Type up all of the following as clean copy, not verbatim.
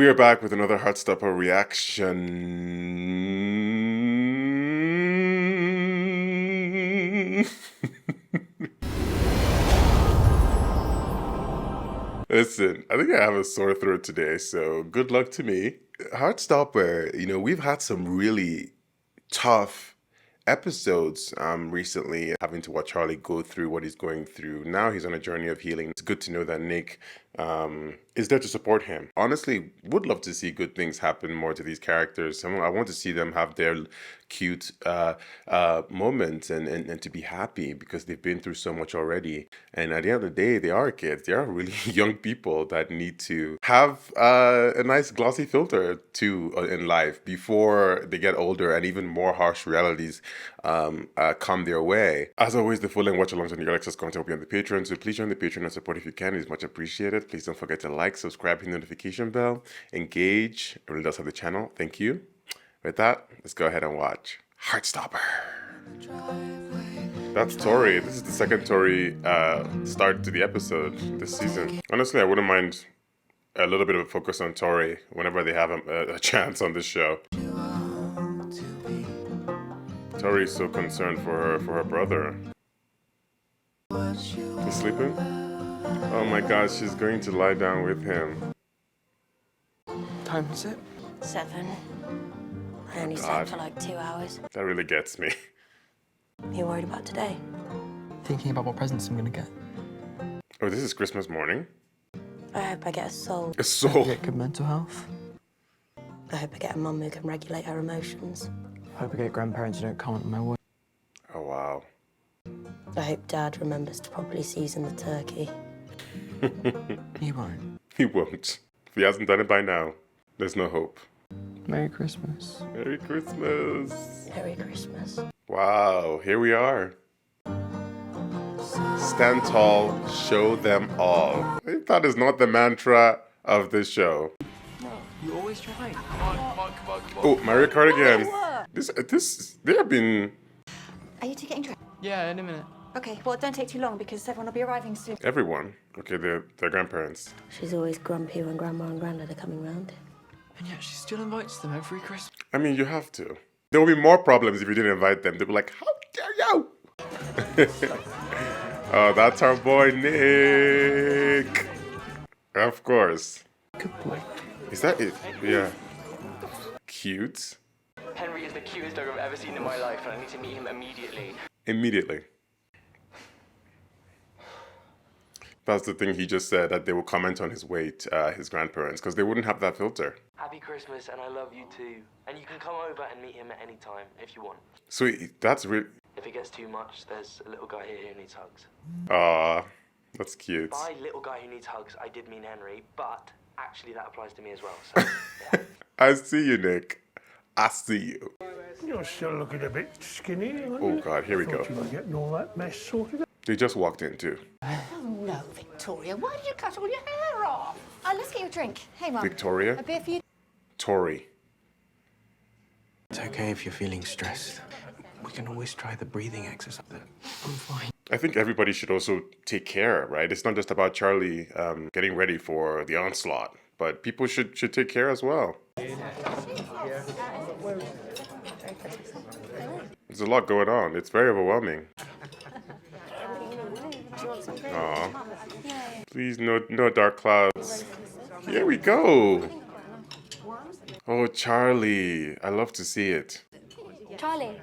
We are back with another Heartstopper reaction. Listen, I think I have a sore throat today, so good luck to me. Heartstopper, we've had some really tough episodes recently, having to watch Charlie go through what he's going through. Now he's on a journey of healing. It's good to know that Nick is there to support him. Honestly, would love to see good things happen more to these characters. I want to see them have their cute moments and to be happy because they've been through so much already. And at the end of the day, they are kids. They are really young people that need to have a nice glossy filter too in life before they get older and even more harsh realities come their way. As always, the full length watch alongs and your access content will be on the Patreon, so please join the Patreon and support if you can. It's much appreciated. Please don't forget to like, subscribe, hit the notification bell, engage. It really does help the channel. Thank you. With that, let's go ahead and watch Heartstopper. That's Tori. This is the second Tori start to the episode this season. Honestly, I wouldn't mind a little bit of a focus on Tori whenever they have a chance on this show. Tori's so concerned for her brother. He's sleeping? Oh my gosh, she's going to lie down with him. Time is it? 7. I only slept for like 2 hours. That really gets me. You worried about today? Thinking about what presents I'm gonna get. Oh, this is Christmas morning? I hope I get a soul. A soul? Get good mental health. I hope I get a mum who can regulate her emotions. Hope I get grandparents who don't comment on my work. Oh, wow. I hope Dad remembers to properly season the turkey. He won't. He won't. If he hasn't done it by now, there's no hope. Merry Christmas. Merry Christmas. Merry Christmas. Wow, here we are. Stand tall, show them all. That is not the mantra of this show. You always try. Oh, Mario Kart again. They have been Are you two getting dressed? Yeah, in a minute. Okay, well, don't take too long because everyone will be arriving soon. everyone. Okay, their grandparents. She's always grumpy when Grandma and Grandad are coming round. And yet she still invites them every Christmas. I mean, you have to. There will be more problems if you didn't invite them. They'll be like, how dare you? Oh, that's our boy, Nick. Of course. Good boy. Is that it? Yeah. Cute. Henry is the cutest dog I've ever seen in my life, and I need to meet him immediately. Immediately. That's the thing he just said, that they will comment on his weight, his grandparents, because they wouldn't have that filter. Happy Christmas, and I love you too. And you can come over and meet him at any time if you want. So that's really... If it gets too much, there's a little guy here who needs hugs. Aw, that's cute. By little guy who needs hugs, I did mean Henry, but actually that applies to me as well. So, yeah. I see you, Nick. I see you. You're still looking a bit skinny, aren't Oh you? God, here we go. You were getting all that mess sorted out. They just walked in too. Oh, no, Victoria, why did you cut all your hair off? Let's get you a drink. Hey, Mum. Victoria? A beer for you? Tori. It's okay if you're feeling stressed. We can always try the breathing exercise. I'm fine. I think everybody should also take care, right? It's not just about Charlie getting ready for the onslaught, but people should take care as well. There's a lot going on. It's very overwhelming. Aw. Please, no dark clouds. Here we go. Oh, Charlie. I love to see it. Charlie,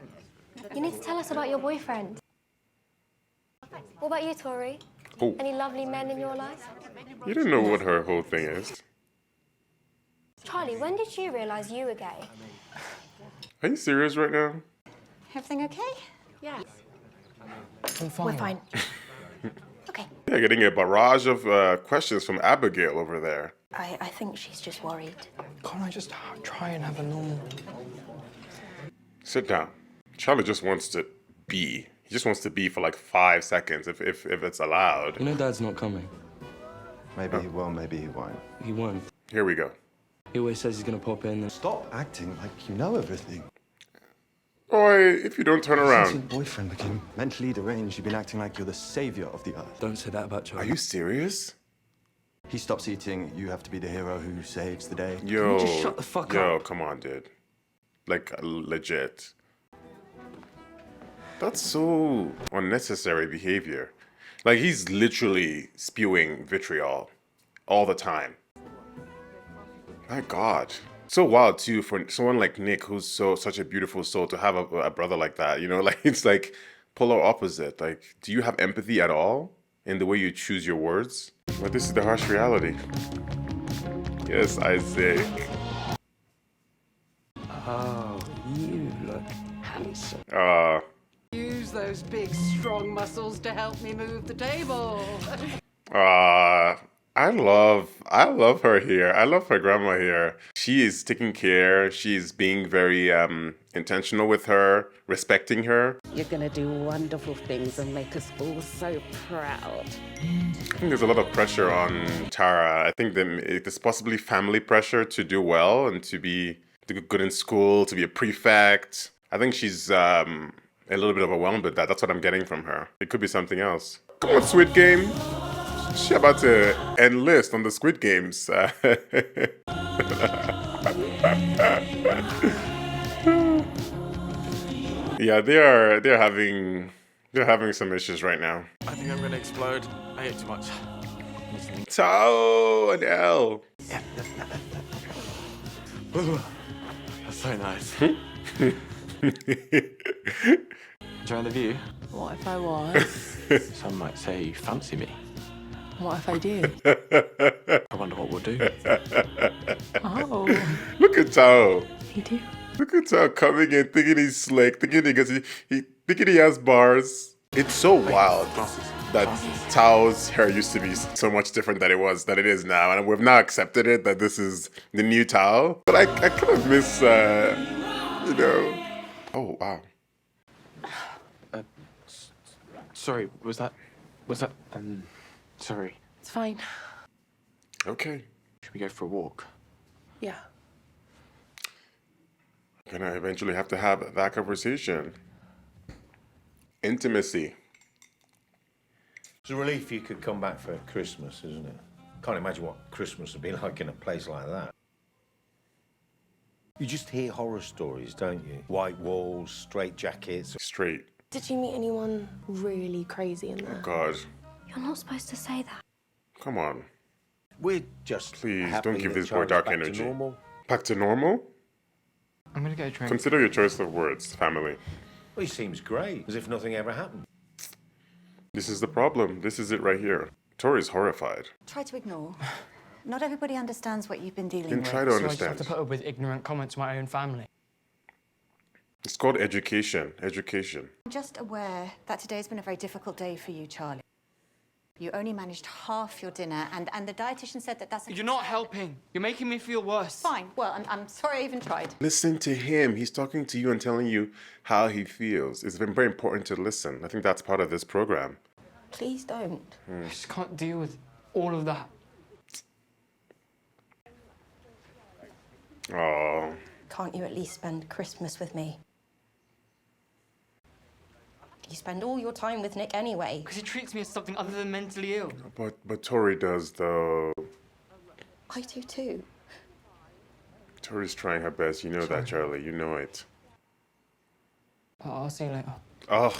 you need to tell us about your boyfriend. What about you, Tori? Oh, Any lovely men in your life? you don't know what her whole thing is. Charlie, when did you realise you were gay? Are you serious right now? Everything okay? Yeah. I'm fine. We're fine. Okay. Yeah, getting a barrage of questions from Abigail over there. I think she's just worried. Can't I just try and have a normal... Sit down. Charlie just wants to be. He just wants to be for like 5 seconds, if it's allowed. You know Dad's not coming. Maybe he will, maybe he won't. He won't. Here we go. He always says he's gonna pop in and... Stop acting like you know everything. Oi, if you don't turn Since around. your boyfriend became mentally deranged, you've been acting like you're the savior of the earth. Don't say that about Are Charlie. you serious? He stops eating, you have to be the hero who saves the day. Yo, just shut the fuck yo, up? come on, dude. Like, legit. That's so unnecessary behavior. Like, he's literally spewing vitriol all the time. My God. So wild, too, for someone like Nick, who's such a beautiful soul, to have a brother like that, you know? Like, it's like polar opposite. Like, do you have empathy at all in the way you choose your words? But this is the harsh reality. Yes, Isaac. Oh, you look handsome. Use those big, strong muscles to help me move the table. I love her here. I love her grandma here. She is taking care. She's being very intentional with her, respecting her. You're gonna do wonderful things and make us all so proud. I think there's a lot of pressure on Tara. I think there's possibly family pressure to do well and to be good in school, to be a prefect. I think she's a little bit overwhelmed with that. That's what I'm getting from her. It could be something else. Come on, Squid Game. She's about to enlist on the Squid Games. Yeah, they're having some issues right now. I think I'm gonna explode. I ate too much. Tao and Elle. That's so nice. Enjoying the view? What if I was? Some might say you fancy me. What if I do? I wonder what we'll do. Oh, Look at Tao. you do? Look at Tao coming in, thinking he's slick, thinking he has bars. It's so wild that Tao's hair used to be so much different than it is now, and we've now accepted it that this is the new Tao. But I kind of miss, you know. Oh wow. Sorry, was that, sorry. It's fine. Okay. Should we go for a walk? Yeah. Gonna eventually have to have that conversation. Intimacy. It's a relief you could come back for Christmas, isn't it? Can't imagine what Christmas would be like in a place like that. You just hear horror stories, don't you? White walls, straight jackets. Straight. Did you meet anyone really crazy in there? Oh God. You're not supposed to say that. Come on. We're just Please happy don't give that this boy Charlie's dark back to energy. normal. Back to normal? I'm gonna get a drink. Consider your choice of words, family. Well, he seems great, as if nothing ever happened. This is the problem. This is it right here. Tori's horrified. Try to ignore. Not everybody understands what you've been dealing Then with. try to So I just have understand. to put up with ignorant comments from my own family. It's called education. Education. I'm just aware that today's been a very difficult day for you, Charlie. You only managed half your dinner, and the dietitian said that that's... You're not helping. You're making me feel worse. Fine. Well, I'm sorry I even tried. Listen to him. He's talking to you and telling you how he feels. It's been very important to listen. I think that's part of this program. Please don't. I just can't deal with all of that. Oh. Can't you at least spend Christmas with me? You spend all your time with Nick anyway. Because he treats me as something other than mentally ill. But Tori does though. I do too. Tori's trying her best. You know that, Charlie. You know it. I'll see you later. Oh.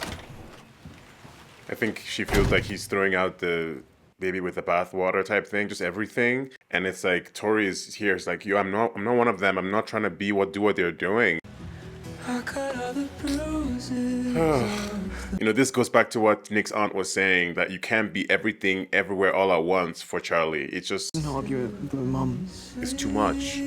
I think she feels like he's throwing out the baby with the bathwater type thing, just everything. And it's like Tori is here. It's like I'm not one of them. I'm not trying to do what they're doing. You know, this goes back to what Nick's aunt was saying, that you can't be everything everywhere all at once for Charlie. It's just... Not argue with Mum. It's too much.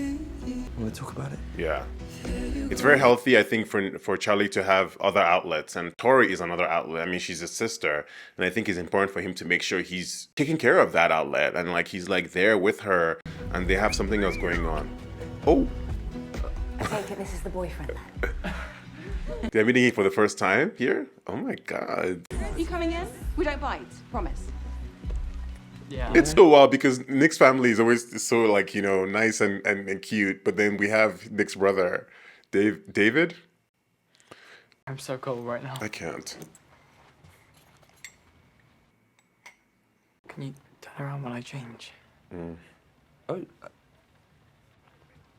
Want to talk about it? Yeah. It's very healthy, I think, for Charlie to have other outlets. And Tori is another outlet. I mean, she's a sister. And I think it's important for him to make sure he's taking care of that outlet. And, like, he's, like, there with her. And they have something else going on. Oh. I take it this is the boyfriend then. They're meeting him for the first time here? Oh my God. You coming in? We don't bite. Promise. Yeah. It's so wild because Nick's family is always so, like, you know, nice and cute. But then we have Nick's brother, David? I'm so cold right now. I can't. Can you turn around when I change? Oh,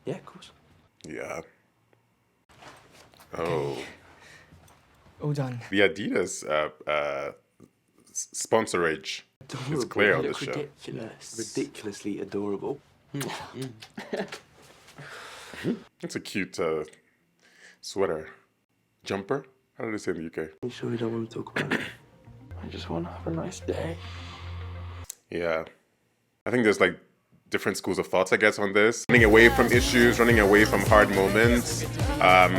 yeah, of course. Yeah. Oh. All done. The Adidas sponsorage is clear on the show. Ridiculous. Ridiculously adorable. It's a cute sweater. Jumper? How do they say in the UK? You sure you don't want to talk about it? I just want to have a nice day. Yeah. I think there's like different schools of thoughts, I guess, on this. Running away from issues, running away from hard moments,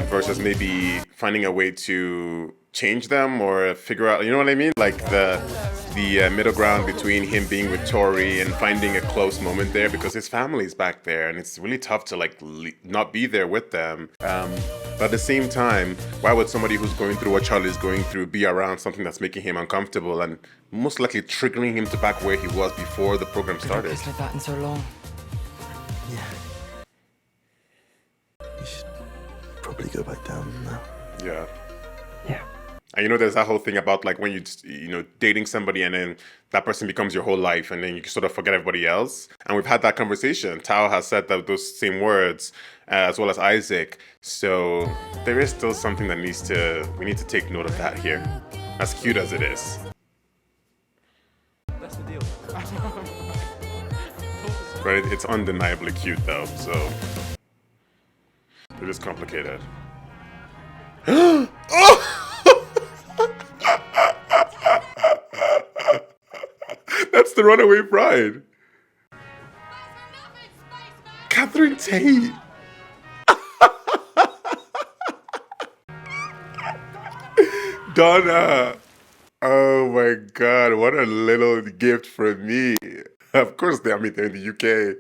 versus maybe finding a way to change them or figure out, you know what I mean? Like the middle ground between him being with Tori and finding a close moment there, because his family's back there and it's really tough to like not be there with them. But at the same time, why would somebody who's going through what Charlie's going through be around something that's making him uncomfortable and most likely triggering him to back where he was before the program started? It's like that in so long. Yeah. You should probably go back down now. Yeah. Yeah. And you know, there's that whole thing about like when you know, dating somebody and then that person becomes your whole life and then you sort of forget everybody else. And we've had that conversation. Tao has said those same words, as well as Isaac. So there is still something that we need to take note of that here. As cute as it is. That's the deal. Right? It's undeniably cute though, so it is complicated. Oh! That's the runaway bride. Catherine Tate. Donna. Oh my God, what a little gift from me. Of course, they're in the UK.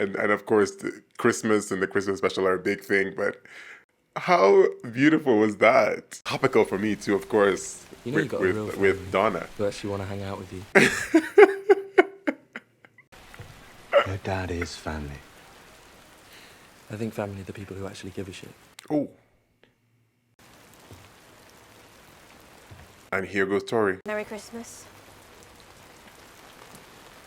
And of course, Christmas and the Christmas special are a big thing. But how beautiful was that? Topical for me too, of course, You know you got a real with Donna. Who actually want to hang out with you. Your dad is family. I think family are the people who actually give a shit. Oh. And here goes Tori. Merry Christmas.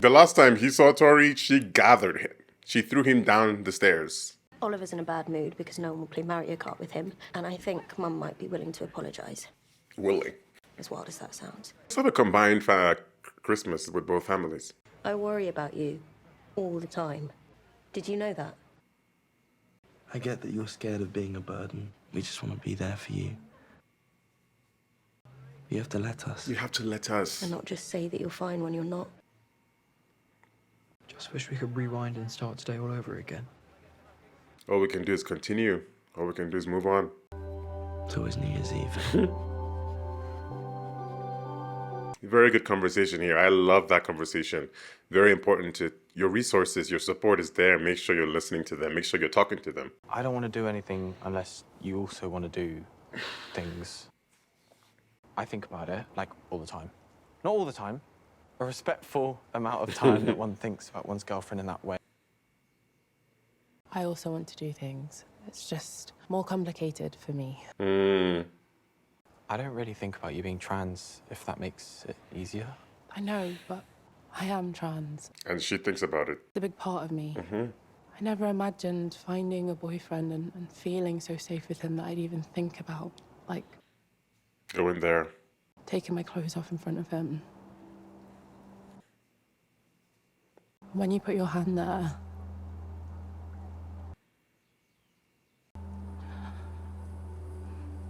The last time he saw Tori, she gathered him. She threw him down the stairs. Oliver's in a bad mood because no one will play Mario Kart with him, and I think Mum might be willing to apologise. Willing. As wild as that sounds. Sort of combined Christmas with both families. I worry about you all the time. Did you know that? I get that you're scared of being a burden. We just want to be there for you. You have to let us. You have to let us. And not just say that you're fine when you're not. Just wish we could rewind and start today all over again. All we can do is continue. All we can do is move on. It's always New Year's Eve. Very good conversation here. I love that conversation. Very important to your resources, your support is there. Make sure you're listening to them. Make sure you're talking to them. I don't want to do anything unless you also want to do things. I think about it, like, all the time. Not all the time. A respectful amount of time that one thinks about one's girlfriend in that way. I also want to do things. It's just more complicated for me. I don't really think about you being trans, if that makes it easier. I know, but I am trans. And she thinks about it. It's a big part of me. I never imagined finding a boyfriend and feeling so safe with him that I'd even think about, like, Go in there. taking my clothes off in front of him. When you put your hand there,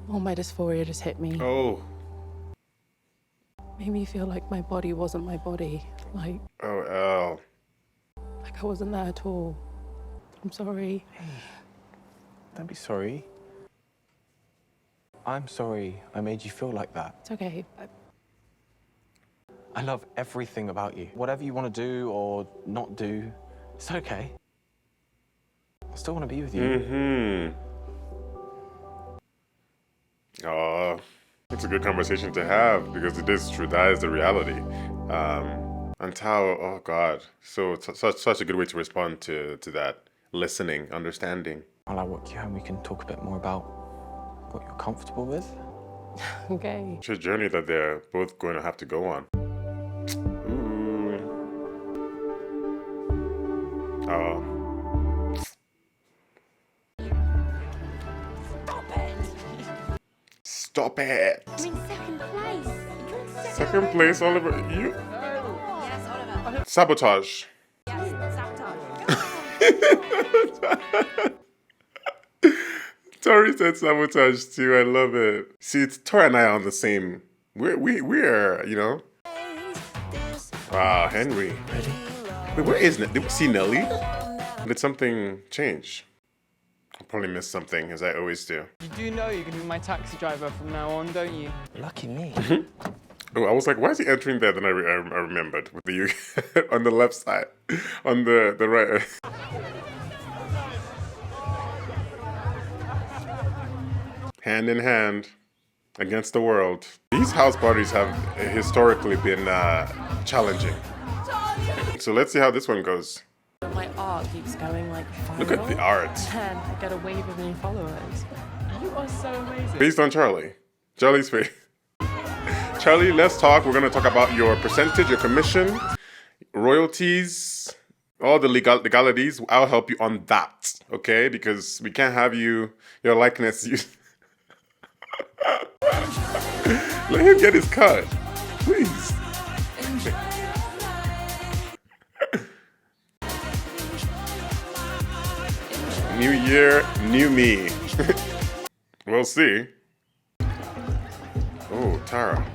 all my dysphoria just hit me. Oh. Made me feel like my body wasn't my body. Like Oh, I wasn't there at all. I'm sorry. Hey, don't be sorry. I'm sorry I made you feel like that. It's okay. I love everything about you. Whatever you want to do or not do, it's okay. I still want to be with you. Oh, it's a good conversation to have because it is true. That is the reality. And Tao, oh God, so such a good way to respond to that. Listening, understanding. While I walk you home, we can talk a bit more about what you're comfortable with. Okay. It's a journey that they're both going to have to go on. Ooh. Oh. Stop it. I'm in second place. Second place, Oliver. You. Yes, Oliver. Sabotage. Yes, sabotage. Tori said sabotage too. I love it. See, it's Tori and I are on the same. We're you know. Wow, Henry. Ready? Wait, where is Did we see Nelly? Did something change? I probably missed something, as I always do. You do know you're going to be my taxi driver from now on, don't you? Lucky me. Oh, I was like, why is he entering there? Then I remembered with the on the left side, on the right. Hand in hand against the world. These house parties have historically been challenging. So let's see how this one goes. My art keeps going like viral. Look at the art. And I get a wave of new followers. You are so amazing. Based on Charlie. Charlie's face. Charlie, let's talk. We're going to talk about your percentage, your commission, royalties, all the legalities. I'll help you on that, okay? Because we can't have your likeness used. Let him get his cut, please. New year, new me. We'll see. Oh, Tara.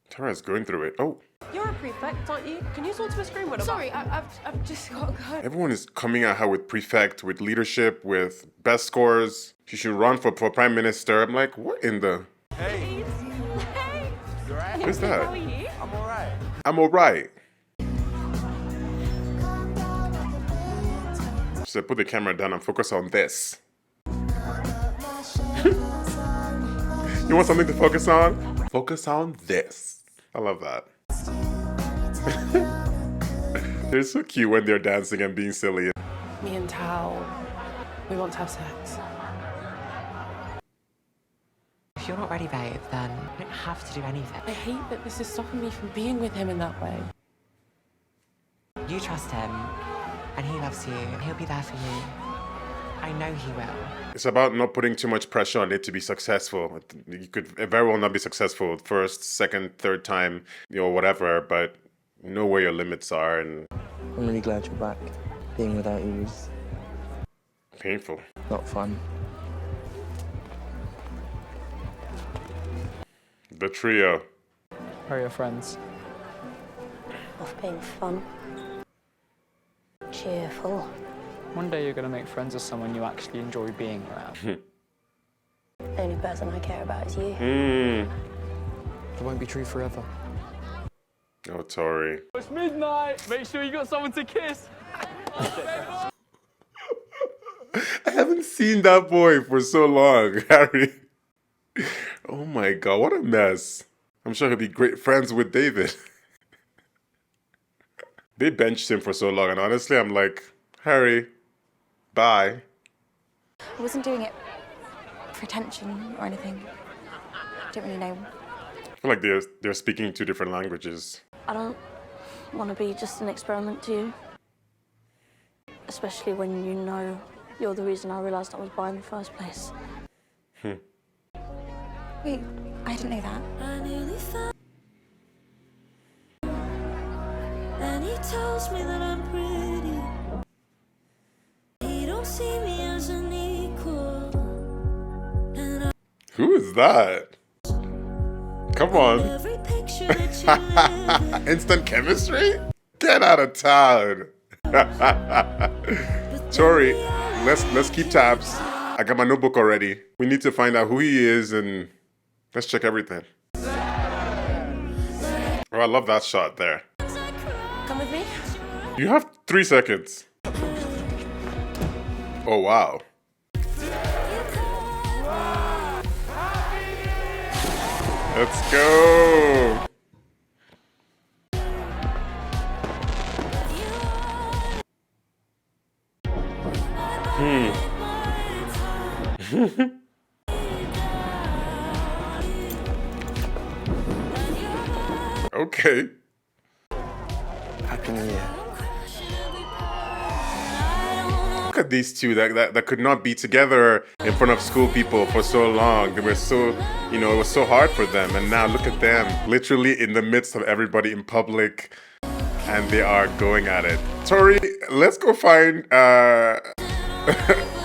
Tara's going through it. Oh. You're a prefect, aren't you? Can you talk to a screen window? Sorry, I've just got to go. Everyone is coming at her with prefect, with leadership, with best scores. She should run for prime minister. I'm like, what in the... Hey. Hey. You alright? Who's that? How are you? I'm alright. I'm alright. She said, put the camera down and focus on this. You want something to focus on? Focus on this. I love that. They're so cute when they're dancing and being silly. Me and Tal, we want to have sex. If you're not ready, babe, then you don't have to do anything. I hate that this is stopping me from being with him in that way. You trust him, and he loves you, and he'll be there for you. I know he will. It's about not putting too much pressure on it to be successful. You could very well not be successful first, second, third time, whatever, but know where your limits are. And I'm really glad you're back. Being without you was painful. not fun. The trio. How are your friends? Off being fun. Cheerful. One day you're going to make friends with someone you actually enjoy being around. The only person I care about is you. It won't be true forever. Oh, Tori. It's midnight. Make sure you got someone to kiss. I haven't seen that boy for so long, Harry. Oh my God, what a mess. I'm sure he'll be great friends with David. They benched him for so long, and honestly, I'm like, Harry, bye. I wasn't doing it for attention or anything. I don't really know. I feel like they're speaking two different languages. I don't want to be just an experiment to you. Especially when you know you're the reason I realised I was bi in the first place. Wait, I didn't know that. And he tells me that I'm pretty. He don't see me as an equal. Who is that? Come on. Every picture that you live in. Instant chemistry? Get out of town. Tori, let's keep tabs. I got my notebook already. We need to find out who he is and let's check everything. Oh, I love that shot there. Come with me? You have 3 seconds. Oh, wow. Let's go. Okay. Happy New Year. Look at these two that could not be together in front of school people for so long. They were so, you know, it was so hard for them. And now look at them, literally in the midst of everybody in public, and they are going at it. Tori, let's go find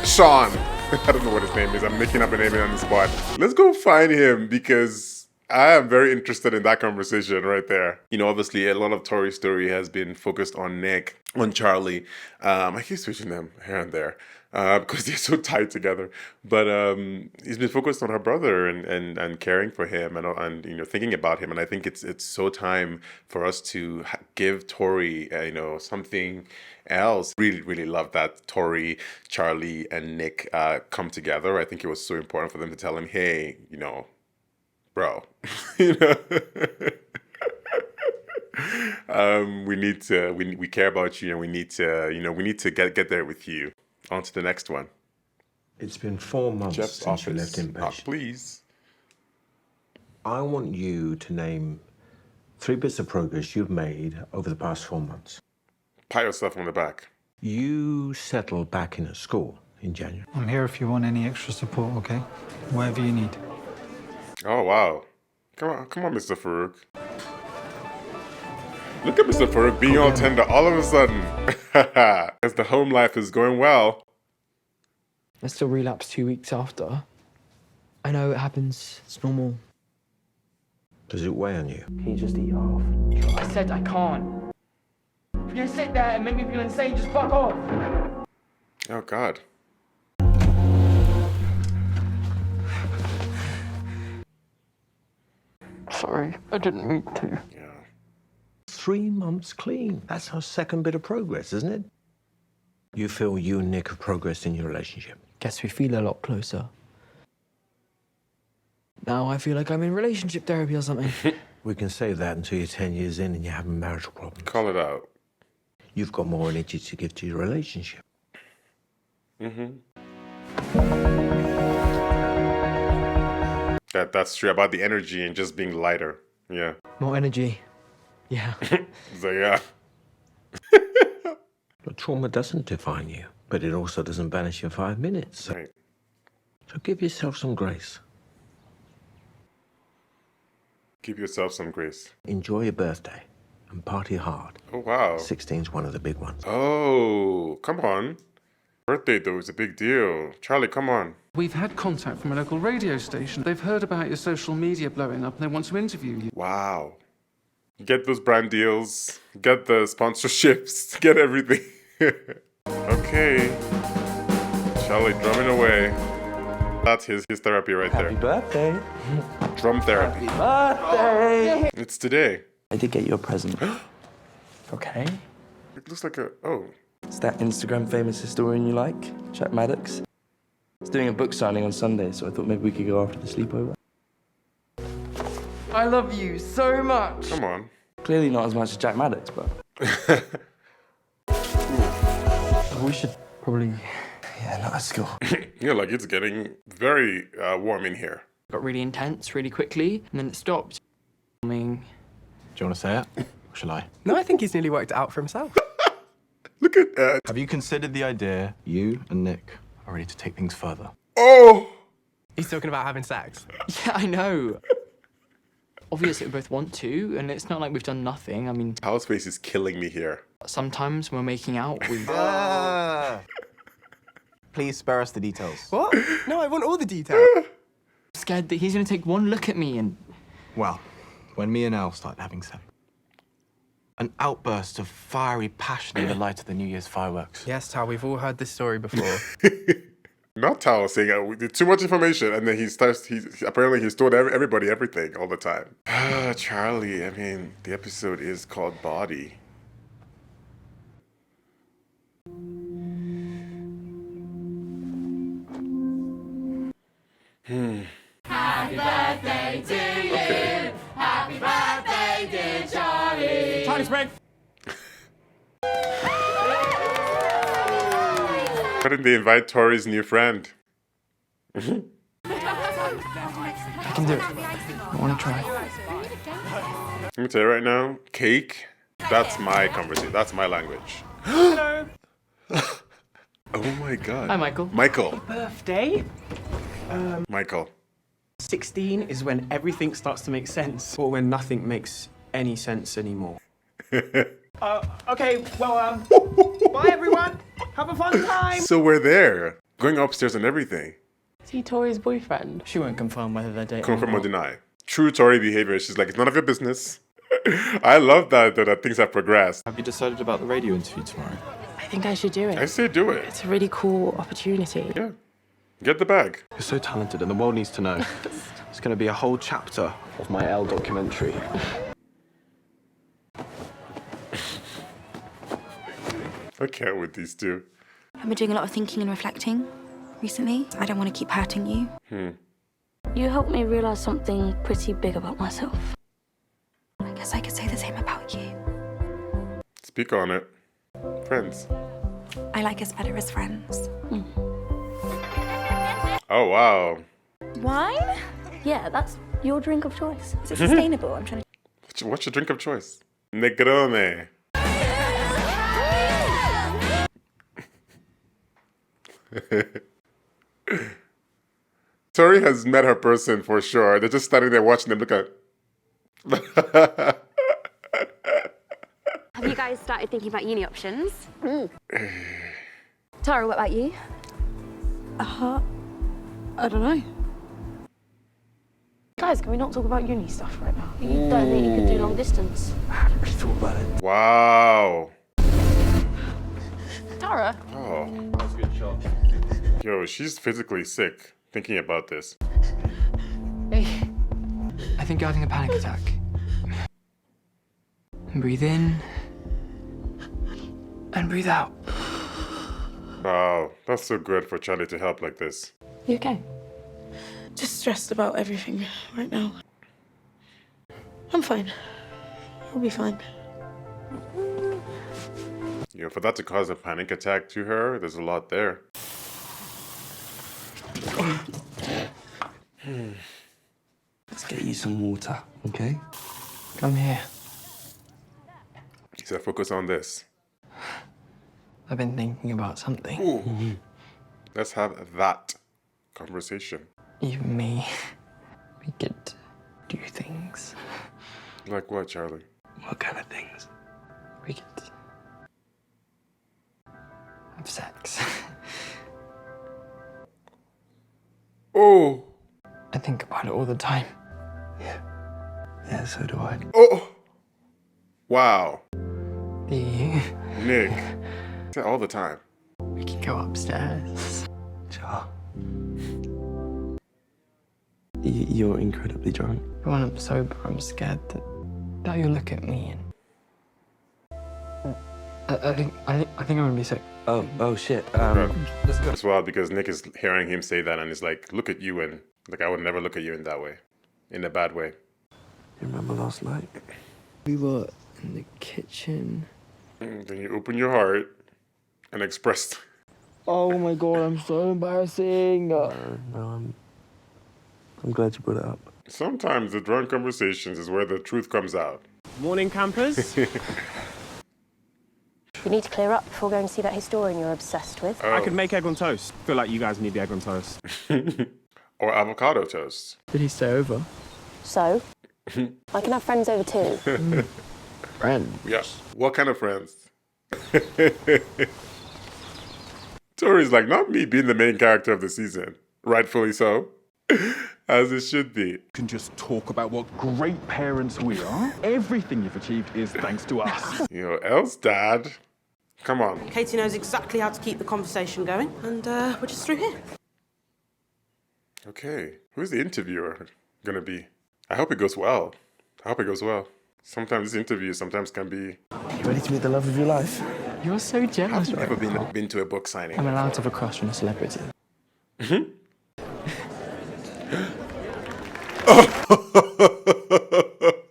Sean. I don't know what his name is. I'm making up a name on the spot. Let's go find him because I am very interested in that conversation right there. You know, obviously a lot of Tori's story has been focused on Nick, on Charlie. I keep switching them here and there because they're so tied together. But he's been focused on her brother and caring for him and you know, thinking about him. And I think it's so time for us to give Tori you know, something else. Really, really love that Tori, Charlie, and Nick come together. I think it was so important for them to tell him, hey, you know, bro, you know, we care about you, and we need to, you know, we need to get there with you. On to the next one. It's been 4 months Jeff's since office. you left Inpatient. Please. I want you to name 3 bits of progress you've made over the past 4 months. Pat yourself on the back. You settled back in at school in January. I'm here if you want any extra support, okay? Whatever you need. Oh, wow. Come on, Mr. Farouk. Look at Mr. Farouk being all tender all of a sudden. As the home life is going well. I still relapse 2 weeks after. I know it happens. It's normal. Does it weigh on you? Can you just eat half? I said I can't. If you're gonna sit there and make me feel insane, just fuck off. Oh, God. Sorry, I didn't mean to. Yeah. 3 months clean. That's our second bit of progress, isn't it? You feel you and Nick have progressed in your relationship? Guess we feel a lot closer. Now I feel like I'm in relationship therapy or something. We can save that until you're 10 years in and you're having marital problems. Call it out. You've got more energy to give to your relationship. That's true about the energy and just being lighter. Yeah. More energy. Yeah. So, yeah. But trauma doesn't define you, but it also doesn't banish you in 5 minutes. Right. So give yourself some grace. Give yourself some grace. Enjoy your birthday and party hard. Oh, wow. 16's one of the big ones. Oh, come on. Birthday, though, is a big deal. Charlie, come on. We've had contact from a local radio station. They've heard about your social media blowing up and they want to interview you. Wow. Get those brand deals. Get the sponsorships. Get everything. Okay. Charlie, drumming away. That's his therapy right there. Happy birthday. Drum therapy. Birthday. It's today. I did get you a present. Okay. It looks like a... Oh. It's that Instagram famous historian you like, Jack Maddox. He's doing a book signing on Sunday, so I thought maybe we could go after the sleepover. I love you so much. Come on. Clearly not as much as Jack Maddox, but... We should probably... Yeah, not at school. Yeah, like it's getting very warm in here. Got really intense really quickly, and then it stopped. I mean... Do you want to say it? Or shall I? No, I think he's nearly worked it out for himself. Look at that. Have you considered the idea you and Nick are ready to take things further? Oh! He's talking about having sex. Yeah, I know. Obviously, we both want to, and it's not like we've done nothing. I mean... House face is killing me here. Sometimes when we're making out, we... Please spare us the details. What? No, I want all the details. I'm scared that he's going to take one look at me and... Well, when me and Al started having sex, an outburst of fiery passion in the light of the New Year's fireworks. Yes, Tal, we've all heard this story before. Not Tal saying we did too much information, and then he apparently he's told everybody everything all the time. Charlie, I mean, the episode is called Body. Happy birthday to you. Okay. Happy birthday, dear Charlie. Charlie Spring. Why didn't they invite Tori's new friend? I can do it. I want to try. Let me tell you right now, cake, that's my conversation. That's my language. Oh my god. Hi, Michael. Michael. Birthday? Michael. 16 is when everything starts to make sense. Or when nothing makes any sense anymore. Okay, well, bye everyone. Have a fun time. So we're there. Going upstairs and everything. Is he Tori's boyfriend? She won't confirm whether they're dating. Confirm or deny. True Tory behavior. She's like, it's none of your business. I love that things have progressed. Have you decided about the radio interview tomorrow? I think I should do it. I say do it. It's a really cool opportunity. Yeah. Get the bag. You're so talented and the world needs to know. It's going to be a whole chapter of my L documentary. I can't with these two. I've been doing a lot of thinking and reflecting recently. I don't want to keep hurting you. You helped me realize something pretty big about myself. I guess I could say the same about you. Speak on it. Friends. I like us better as friends. Oh, wow. Wine? Yeah, that's your drink of choice. Is it sustainable? I'm trying to... What's your drink of choice? Negroni. Tori has met her person for sure. They're just standing there watching them look at. Have you guys started thinking about uni options? Tara, what about you? I don't know. Guys, can we not talk about uni stuff right now? You don't think you could do long distance? I haven't really thought about it. Wow. Tara? Oh. That's a good shot. Yo, she's physically sick thinking about this. Hey, I think you're having a panic attack. Breathe in and breathe out. Wow, that's so good for Charlie to help like this. You okay? Just stressed about everything right now. I'm fine. I'll be fine. You know, for that to cause a panic attack to her, there's a lot there. Let's get you some water, okay? Come here. He said, focus on this. I've been thinking about something. Ooh. Let's have that conversation. You and me, we could do things. Like what, Charlie? What kind of things? We could have sex. Oh. I think about it all the time. Yeah, so do I. Oh. Wow. Do you? Nick. All the time. We can go upstairs. Sure. You're incredibly drunk. When I'm sober, I'm scared that you'll look at me and I think I'm gonna be sick. Oh shit. Let's go. It's wild because Nick is hearing him say that and is like, look at you, and like I would never look at you in that way. In a bad way. You remember last night? We were in the kitchen. Then you open your heart and expressed. Oh my god, I'm so embarrassing. No, I'm glad you brought it up. Sometimes the drunk conversations is where the truth comes out. Morning, campers. We need to clear up before going to see that historian you're obsessed with. I could make egg on toast. Feel like you guys need the egg on toast. Or avocado toast. Did he stay over? So? I can have friends over too. Friends? Yeah. What kind of friends? Tori's like, not me being the main character of the season. Rightfully so. As it should be. You can just talk about what great parents we are. Everything you've achieved is thanks to us. You know, Elle's dad. Come on. Katie knows exactly how to keep the conversation going, and we're just through here. Okay. Who's the interviewer gonna be? I hope it goes well. I hope it goes well. Sometimes these interviews can be... You ready to meet the love of your life? You're so jealous. I've never been to a book signing. I'm allowed to have a crush on a celebrity.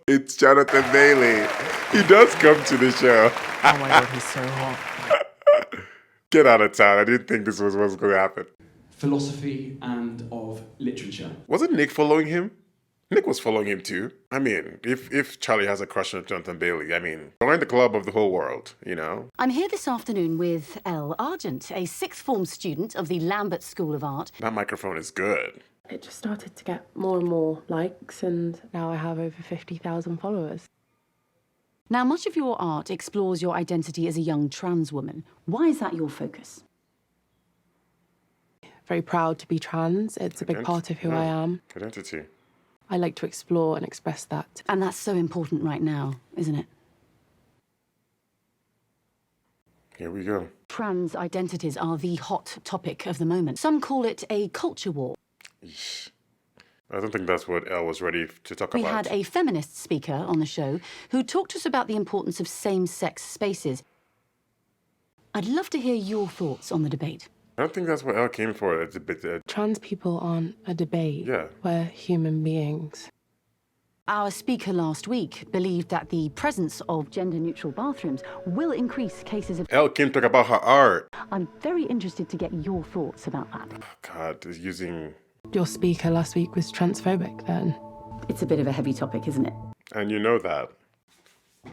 It's Jonathan Bailey. He does come to the show. Oh my god, he's so hot. Get out of town. I didn't think this was what was going to happen. Philosophy and of literature. Wasn't Nick following him? Nick was following him too. I mean, if Charlie has a crush on Jonathan Bailey, I mean, join the club of the whole world, you know? I'm here this afternoon with Elle Argent, a sixth form student of the Lambert School of Art. That microphone is good. It just started to get more and more likes, and now I have over 50,000 followers. Now, much of your art explores your identity as a young trans woman. Why is that your focus? Very proud to be trans. It's a big part of who I am. Identity. I like to explore and express that. And that's so important right now, isn't it? Here we go. Trans identities are the hot topic of the moment. Some call it a culture war. Eesh. I don't think that's what Elle was ready to talk We about. had a feminist speaker on the show who talked to us about the importance of same-sex spaces. I'd love to hear your thoughts on the debate. I don't think that's what Elle came for. It's a bit... Trans people aren't a debate. Yeah. We're human beings. Our speaker last week believed that the presence of gender-neutral bathrooms will increase cases of... Elle came to talk about her art. I'm very interested to get your thoughts about that. God, is using... Your speaker last week was transphobic then. It's a bit of a heavy topic, isn't it? And you know that.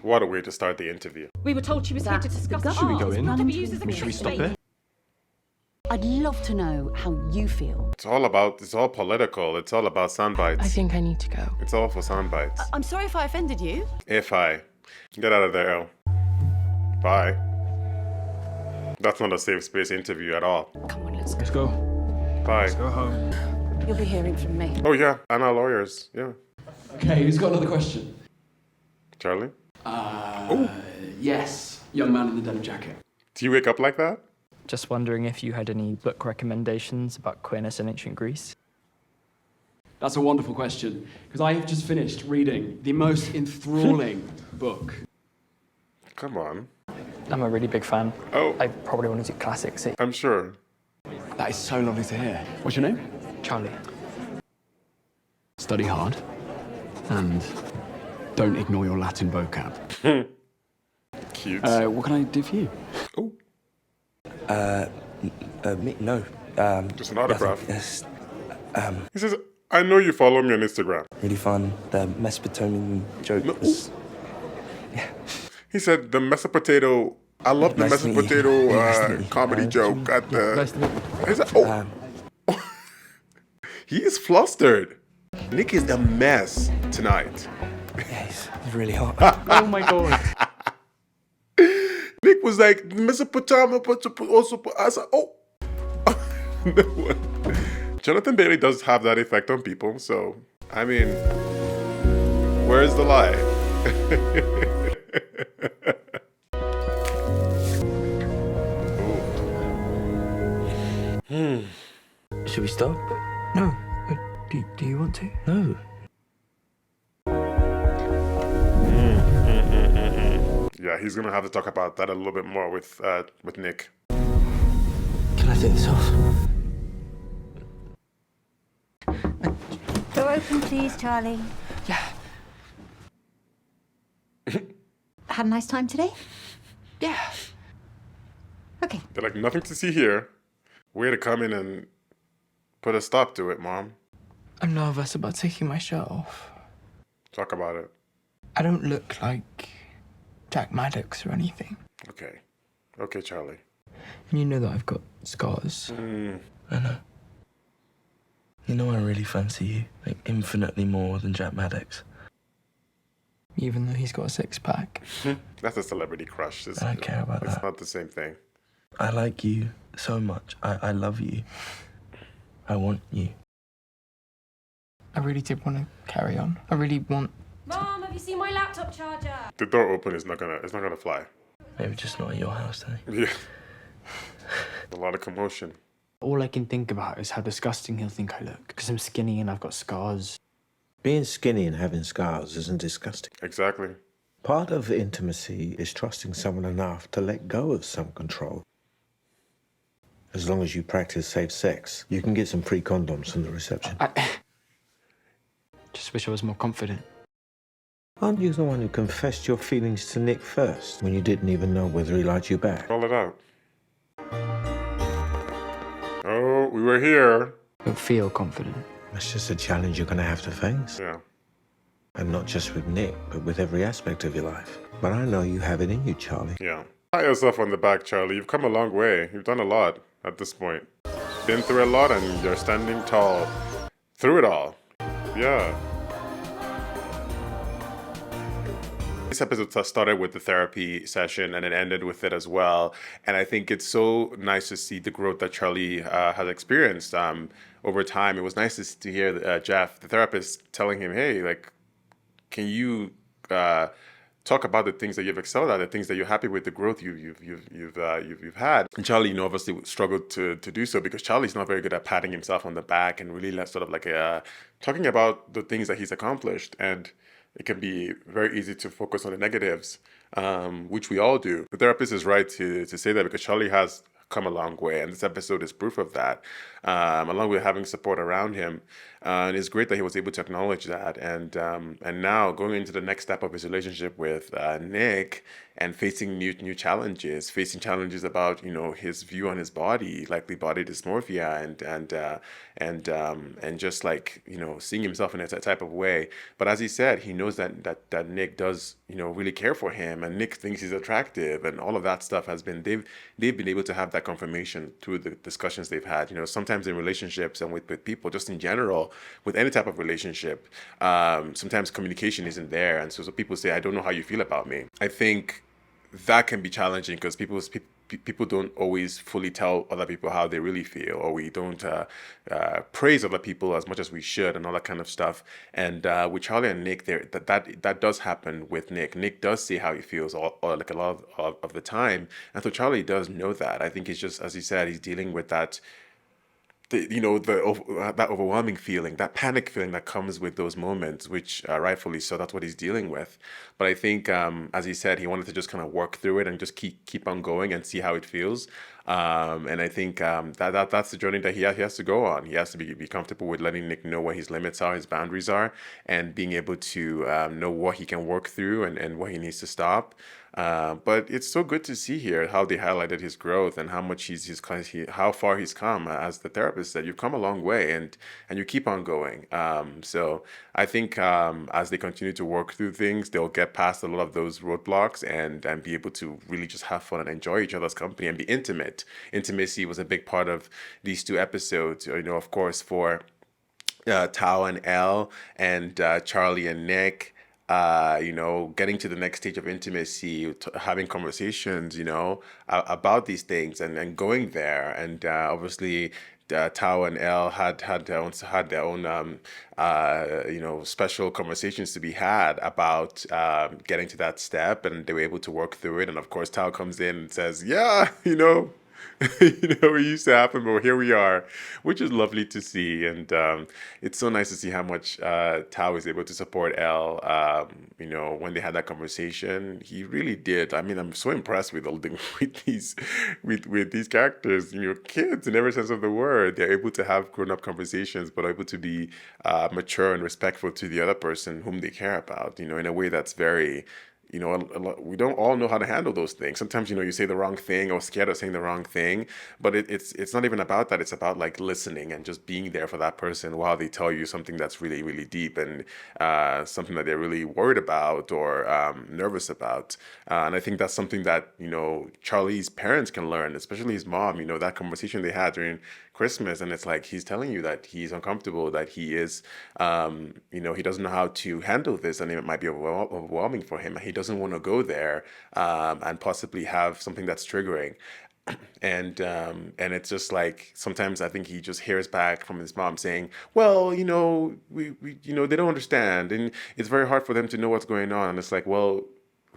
What a way to start the interview. We were told she was here to discuss Should we go in? Should we stop it? I'd love to know how you feel. It's all political. It's all about sound bites. I think I need to go. It's all for sound bites. I'm sorry if I offended you. If I... Get out of there, Elle. Bye. That's not a safe space interview at all. Come on, let's go. Bye. Let's go home. You'll be hearing from me. Oh, yeah. And our lawyers. Yeah. Okay, who's got another question? Charlie? Yes. Young man in the denim jacket. Do you wake up like that? Just wondering if you had any book recommendations about queerness in ancient Greece? That's a wonderful question, because I have just finished reading the most enthralling book. Come on. I'm a really big fan. Oh. I probably want to do classics. I'm sure. That is so lovely to hear. What's your name? Charlie. Study hard, and don't ignore your Latin vocab. Cute. What can I do for you? Oh. No. Just an autograph. Yes. He says, I know you follow me on Instagram. Really fun. The Mesopotamian joke was... He said the Mesopotato... I love the Nice to meet you. Mesopotato Nice to meet you. comedy joke at the... Nice to meet you. He said, oh. He is flustered. Nick is a mess tonight. Yeah, he's really hot. Oh my god. Nick was like, Mesopotamia, also... I said, oh. No. Jonathan Bailey does have that effect on people, so, I mean, where's the lie? Should we stop? No. Do you want to? No. Yeah, he's gonna have to talk about that a little bit more with Nick. Can I take this off? Door open, please, Charlie. Yeah. Had a nice time today? Yeah. Okay. They're like, nothing to see here. Way to come in and put a stop to it, Mom. I'm nervous about taking my shirt off. Talk about it. I don't look like Jack Maddox or anything. Okay. Okay, Charlie. And you know that I've got scars. I know. You know I really fancy you, like infinitely more than Jack Maddox. Even though he's got a six-pack. That's a celebrity crush. I don't care about It's that. not the same thing. I like you so much. I love you. I want you. I really did want to carry on. I really want... Mom, have you seen my laptop charger? The door open is not gonna fly. Maybe just not at your house, then. Yeah. A lot of commotion. All I can think about is how disgusting he'll think I look, because I'm skinny and I've got scars. Being skinny and having scars isn't disgusting. Exactly. Part of intimacy is trusting someone enough to let go of some control. As long as you practice safe sex, you can get some free condoms from the reception. I just wish I was more confident. Aren't you the one who confessed your feelings to Nick first, when you didn't even know whether he liked you back? Call it out. Oh, we were here. I don't feel confident. That's just a challenge you're gonna have to face. Yeah. And not just with Nick, but with every aspect of your life. But I know you have it in you, Charlie. Yeah. Pat yourself on the back, Charlie. You've come a long way. You've done a lot at this point. Been through a lot and you're standing tall through it all. Yeah. This episode started with the therapy session and it ended with it as well. And I think it's so nice to see the growth that Charlie has experienced over time. It was nice to hear Jeff, the therapist, telling him, hey, like, can you talk about the things that you've excelled at, the things that you're happy with, the growth you've had. And Charlie, obviously struggled to do so because Charlie's not very good at patting himself on the back and really sort of like talking about the things that he's accomplished. And it can be very easy to focus on the negatives, which we all do. The therapist is right to say that because Charlie has come a long way, and this episode is proof of that, along with having support around him. And it's great that he was able to acknowledge that. And now going into the next step of his relationship with Nick and facing new challenges, facing challenges about his view on his body, likely body dysmorphia, and just like seeing himself in a type of way. But as he said, he knows that Nick does really care for him, and Nick thinks he's attractive, and all of that stuff has been they've been able to have that confirmation through the discussions they've had. Sometimes in relationships and with people, just in general, with any type of relationship, sometimes communication isn't there, and so people say, I don't know how you feel about me. I think that can be challenging because people don't always fully tell other people how they really feel, or we don't praise other people as much as we should, and all that kind of stuff. And with Charlie and Nick, that does happen with Nick. Nick does say how he feels or like a lot of the time, and so Charlie does know that. I think it's just, as he said, he's dealing with that. That overwhelming feeling, that panic feeling that comes with those moments, which rightfully so, that's what he's dealing with. But I think, as he said, he wanted to just kind of work through it and just keep on going and see how it feels. And I think that's the journey that he has to go on. He has to be comfortable with letting Nick know what his limits are, his boundaries are, and being able to know what he can work through and what he needs to stop. But it's so good to see here how they highlighted his growth and how much how far he's come. As the therapist said, you've come a long way, and you keep on going. So I think as they continue to work through things, they'll get past a lot of those roadblocks and be able to really just have fun and enjoy each other's company and be intimate. Intimacy was a big part of these two episodes. Of course, for Tao and Elle, and Charlie and Nick. Getting to the next stage of intimacy, having conversations, about these things and going there. And obviously, Tao and Elle had their own special conversations to be had about getting to that step, and they were able to work through it. And of course, Tao comes in and says, yeah, it used to happen, but here we are, which is lovely to see. And it's so nice to see how much Tao is able to support Elle. When they had that conversation, he really did. I mean, I'm so impressed with these characters, kids in every sense of the word. They're able to have grown-up conversations, but able to be mature and respectful to the other person whom they care about, in a way that's very... we don't all know how to handle those things. Sometimes, you say the wrong thing or scared of saying the wrong thing, but it's not even about that. It's about like listening and just being there for that person while they tell you something that's really, really deep and something that they're really worried about or nervous about. And I think that's something that, Charlie's parents can learn, especially his mom, that conversation they had during Christmas. And it's like, he's telling you that he's uncomfortable, that he is, he doesn't know how to handle this, and it might be overwhelming for him. He doesn't want to go there and possibly have something that's triggering. And it's just like, sometimes I think he just hears back from his mom saying, well, we they don't understand, and it's very hard for them to know what's going on. And it's like, well,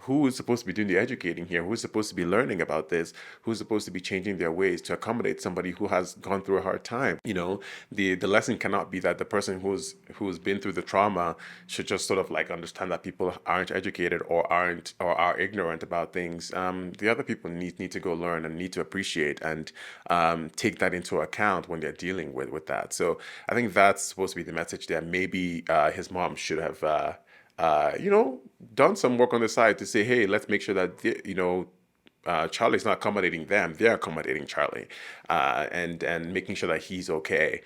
who is supposed to be doing the educating here? Who's supposed to be learning about this? Who's supposed to be changing their ways to accommodate somebody who has gone through a hard time? The lesson cannot be that the person who's been through the trauma should just sort of like understand that people aren't educated or are ignorant about things. The other people need to go learn and need to appreciate and take that into account when they're dealing with that. So I think that's supposed to be the message there. Maybe his mom should have done some work on the side to say, hey, let's make sure that, Charlie's not accommodating them; they're accommodating Charlie, and making sure that he's okay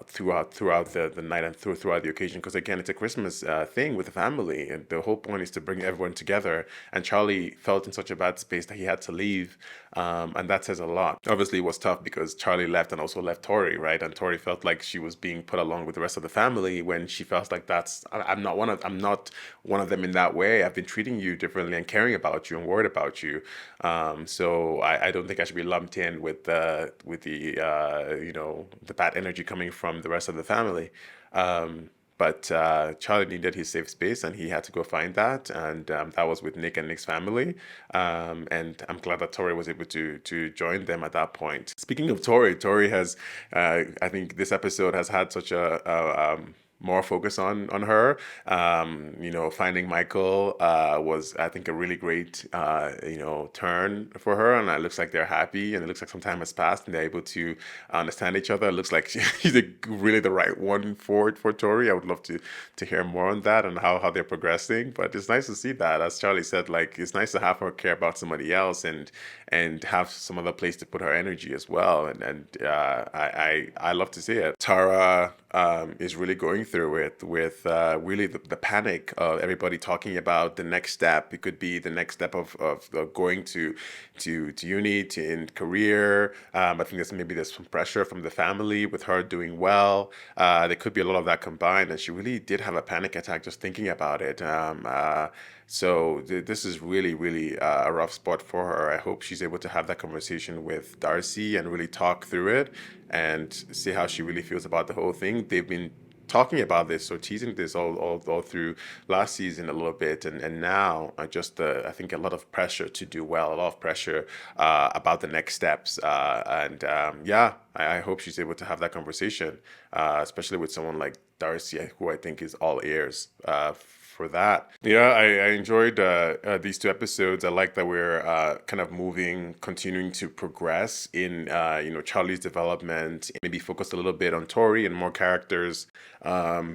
throughout the night and throughout the occasion. Because again, it's a Christmas thing with the family, and the whole point is to bring everyone together. And Charlie felt in such a bad space that he had to leave, and that says a lot. Obviously, it was tough because Charlie left and also left Tori, right? And Tori felt like she was being put along with the rest of the family when she felt like I'm not one of them in that way. I've been treating you differently and caring about you and worried about you. So I don't think I should be lumped in with the bad energy coming from the rest of the family. But Charlie needed his safe space, and he had to go find that, and that was with Nick and Nick's family. And I'm glad that Tori was able to join them at that point. Speaking of Tori has, I think this episode has had such a more focus on her. Finding Michael was, I think, a really great turn for her, and it looks like they're happy, and it looks like some time has passed and they're able to understand each other. It looks like she's really the right one for Tori. I would love to hear more on that and how they're progressing. But it's nice to see that, as Charlie said, like it's nice to have her care about somebody else and have some other place to put her energy as well. And I love to see it. Tara is really going through it with really the panic of everybody talking about the next step. It could be the next step of going to uni, in career. I think there's some pressure from the family with her doing well. There could be a lot of that combined, and she really did have a panic attack just thinking about it. So this is really, really a rough spot for her. I hope she's able to have that conversation with Darcy and really talk through it and see how she really feels about the whole thing. They've been talking about this or teasing this all through last season a little bit, and now I think a lot of pressure to do well, a lot of pressure about the next steps, I hope she's able to have that conversation, especially with someone like Darcy, who I think is all ears for that. Yeah, I enjoyed these two episodes. I like that we're kind of continuing to progress in Charlie's development, maybe focus a little bit on Tori and more characters,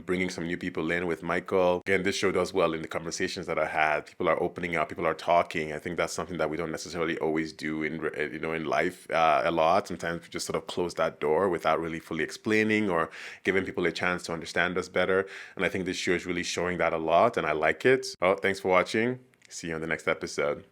bringing some new people in with Michael. Again, this show does well in the conversations that I had. People are opening up, people are talking. I think that's something that we don't necessarily always do in life a lot. Sometimes we just sort of close that door without really fully explaining or giving people a chance to understand us better. And I think this show is really showing that a lot, and I like it. Well, thanks for watching. See you on the next episode.